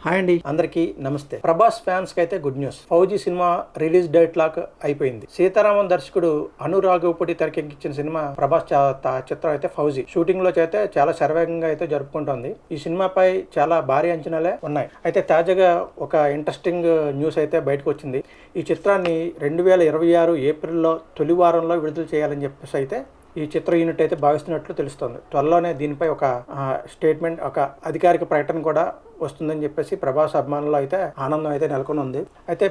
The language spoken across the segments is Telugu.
హాయ్ అండి, అందరికీ నమస్తే. ప్రభాస్ ఫ్యాన్స్ కి అయితే good news. Fauji cinema release date lock అయిపోయింది. సీతారామన్ దర్శకుడు అను రాఘవపూడి తెరకెక్కించిన సినిమా ప్రభాస్ చిత్రం అయితే ఫౌజీ షూటింగ్ లో అయితే చాలా శరవేగంగా అయితే జరుపుకుంటోంది. ఈ సినిమాపై చాలా భారీ అంచనాలే ఉన్నాయి. అయితే తాజాగా ఒక ఇంట్రెస్టింగ్ న్యూస్ అయితే బయటకు వచ్చింది. ఈ చిత్రాన్ని 2026 ఏప్రిల్లో తొలి వారంలో విడుదల చేయాలని చెప్పేసి అయితే ఈ చిత్ర యూనిట్ అయితే భావిస్తున్నట్లు తెలుస్తోంది. త్వరలోనే దీనిపై ఒక స్టేట్మెంట్, ఒక అధికారిక ప్రకటన కూడా వస్తుందని చెప్పేసి ప్రభాస్ అభిమానుల్లో అయితే ఆనందం అయితే నెలకొని ఉంది. అయితే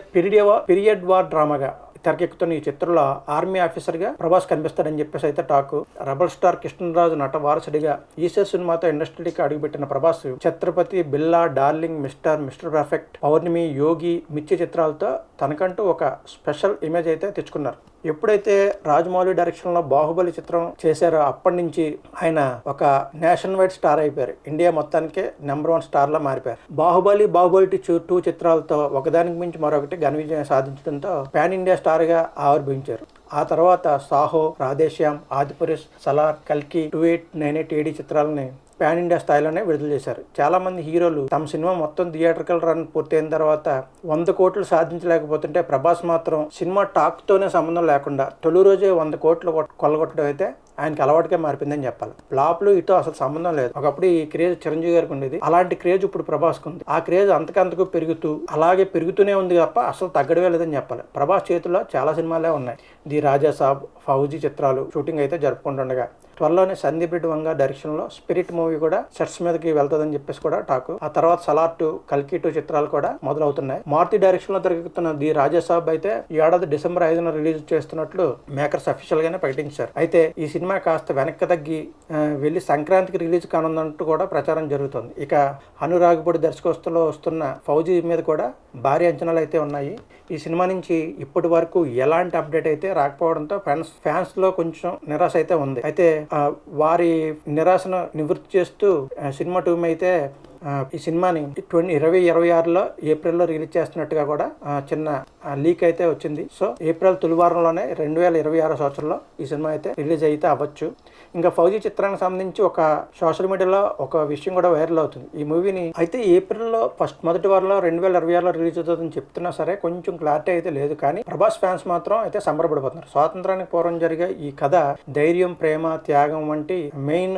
పీరియడ్ వార్ డ్రామాగా తెరకెక్కుతున్న ఈ చిత్రంలో ఆర్మీ ఆఫీసర్ గా ప్రభాస్ కనిపిస్తాడని చెప్పేసి అయితే టాక్. రెబల్ స్టార్ కృష్ణరాజు నట వారసుడిగా ఈసే సినిమాతో ఇండస్ట్రీకి అడుగుపెట్టిన ప్రభాస్ ఛత్రపతి, బిల్లా, డార్లింగ్, మిస్టర్ పర్ఫెక్ట్, పౌర్ణమి, యోగి, మిర్చి చిత్రాలతో తనకంటూ ఒక స్పెషల్ ఇమేజ్ అయితే తెచ్చుకున్నారు. ఎప్పుడైతే రాజమౌళి డైరెక్షన్ లో బాహుబలి చిత్రం చేశారో అప్పటి నుంచి ఆయన ఒక నేషన్ వైడ్ స్టార్ అయిపోయారు. ఇండియా మొత్తానికే నెంబర్ 1 స్టార్ లా మారిపోయారు. బాహుబలి 2 చిత్రాలతో ఒకదానికి మించి మరొకటి ఘన విజయం సాధించడంతో పాన్ ఇండియా స్టార్ గా ఆవిర్భవించారు. ఆ తర్వాత సాహో, రాధేశ్యామ్, ఆదిపురుష్, సలార్, కల్కి, 2898 AD చిత్రాలని పాన్ ఇండియా స్థాయిలోనే విడుదల చేశారు. చాలా మంది హీరోలు తమ సినిమా మొత్తం థియేట్రికల్ రన్ పూర్తయిన తర్వాత 100 కోట్లు సాధించలేకపోతుంటే ప్రభాస్ మాత్రం సినిమా టాక్ తోనే సంబంధం లేకుండా తొలి రోజే 100 కోట్లు కొల్లగొట్టడం అయితే ఆయనకి అలవాటుగా మారిపోయిందని చెప్పాలి. ఫ్లాప్లు ఇటు అసలు సంబంధం లేదు. ఒకప్పుడు ఈ క్రేజ్ చిరంజీవి గారికి ఉండేది. అలాంటి క్రేజ్ ఇప్పుడు ప్రభాస్కి ఉంది. ఆ క్రేజ్ అంతకంతకు పెరుగుతూ అలాగే పెరుగుతూనే ఉంది తప్ప అసలు తగ్గడమే లేదని చెప్పాలి. ప్రభాస్ చేతుల్లో చాలా సినిమాలే ఉన్నాయి. ది రాజా సాబ్, ఫౌజీ చిత్రాలు షూటింగ్ అయితే జరుపుకుంటుండగా త్వరలోనే సందీప్ రెడ్డి వంగ డైరెక్షన్ లో స్పిరిట్ మూవీ కూడా సెట్స్ మీదకి వెళ్తుందని చెప్పేసి కూడా టాక్. ఆ తర్వాత సలార్ 2, కల్కి 2 చిత్రాలు కూడా మొదలవుతున్నాయి. మారుతి డైరెక్షన్ లో దొరుకుతున్న ది రాజా సాబ్ అయితే ఈ ఏడాది డిసెంబర్ 5న రిలీజ్ చేస్తున్నట్లు మేకర్స్ అఫీషియల్ గానే ప్రకటించారు. అయితే ఈ సినిమా కాస్త వెనక్కి తగ్గి వెళ్లి సంక్రాంతికి రిలీజ్ కానున్నట్టు కూడా ప్రచారం జరుగుతుంది. ఇక అను రాఘవపూడి దర్శకత్వంలో వస్తున్న ఫౌజీ మీద కూడా భారీ అంచనాలు అయితే ఉన్నాయి. ఈ సినిమా నుంచి ఇప్పటి వరకు ఎలాంటి అప్డేట్ అయితే రాకపోవడంతో ఫ్యాన్స్ లో కొంచెం నిరాశ అయితే ఉంది. అయితే వారి నిరాశను నివృత్తి చేస్తూ సినిమా టీమ్ అయితే ఈ సినిమాని 2026లో ఏప్రిల్లో రిలీజ్ చేస్తున్నట్టుగా కూడా చిన్న లీక్ అయితే వచ్చింది. సో ఏప్రిల్ తొలి వారంలోనే 2026 సంవత్సరంలో ఈ సినిమా అయితే రిలీజ్ అయితే అవ్వచ్చు. ఇంకా ఫౌజీ చిత్రానికి సంబంధించి ఒక సోషల్ మీడియాలో ఒక విషయం కూడా వైరల్ అవుతుంది. ఈ మూవీని అయితే ఏప్రిల్లో మొదటి వారంలో 2026లో రిలీజ్ అవుతుందని చెప్తున్నా సరే కొంచెం క్లారిటీ అయితే లేదు. కానీ ప్రభాస్ ఫ్యాన్స్ మాత్రం అయితే సంబరపడిపోతున్నారు. స్వాతంత్రానికి పూర్వం జరిగే ఈ కథ ధైర్యం, ప్రేమ, త్యాగం వంటి మెయిన్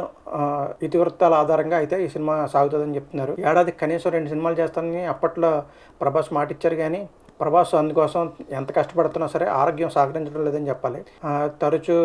ఇతివృత్తాల ఆధారంగా అయితే ఈ సినిమా సాగుతుందని చెప్తున్నారు. ఏడాదికి కనీసం 2 సినిమాలు చేస్తానని అప్పట్లో ప్రభాస్ మాట ఇచ్చారు. కానీ ప్రభాస్ అందుకోసం ఎంత కష్టపడుతున్నా సరే ఆరోగ్యం సహకరించడం లేదని చెప్పాలి. తరచూ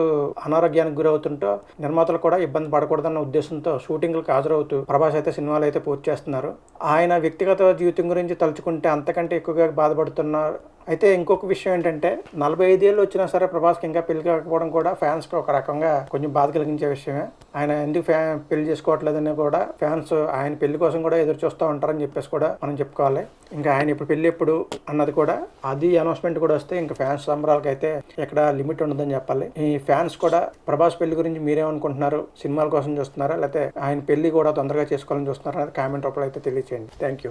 అనారోగ్యానికి గురవుతుంటూ నిర్మాతలు కూడా ఇబ్బంది పడకూడదన్న ఉద్దేశంతో షూటింగ్లకు హాజరవుతూ ప్రభాస్ అయితే సినిమాలు అయితే పూర్తి చేస్తున్నారు. ఆయన వ్యక్తిగత జీవితం గురించి తలుచుకుంటే అంతకంటే ఎక్కువగా బాధపడుతున్నారు. అయితే ఇంకొక విషయం ఏంటంటే 45 ఏళ్ళు వచ్చినా సరే ప్రభాస్కి ఇంకా పెళ్లి కాకపోవడం కూడా ఫ్యాన్స్కి ఒక రకంగా కొంచెం బాధ కలిగించే విషయమే. ఆయన ఎందుకు పెళ్లి చేసుకోవట్లేదని కూడా ఫ్యాన్స్ ఆయన పెళ్లి కోసం కూడా ఎదురు చూస్తూ ఉంటారని చెప్పేసి కూడా మనం చెప్పుకోవాలి. ఇంకా ఆయన ఇప్పుడు పెళ్లి ఎప్పుడు అన్నది కూడా అది అనౌన్స్మెంట్ కూడా వస్తే ఇంకా ఫ్యాన్స్ సంబరాలకి అయితే ఎక్కడ లిమిట్ ఉండదని చెప్పాలి. ఈ ఫ్యాన్స్ కూడా ప్రభాస్ పెళ్లి గురించి మీరేమనుకుంటున్నారు? సినిమాల కోసం చూస్తున్నారా లేకపోతే ఆయన పెళ్లి కూడా తొందరగా చేసుకోవాలని చూస్తున్నారా అనేది కామెంట్ రూపంలో అయితే తెలియచేయండి. Thank you.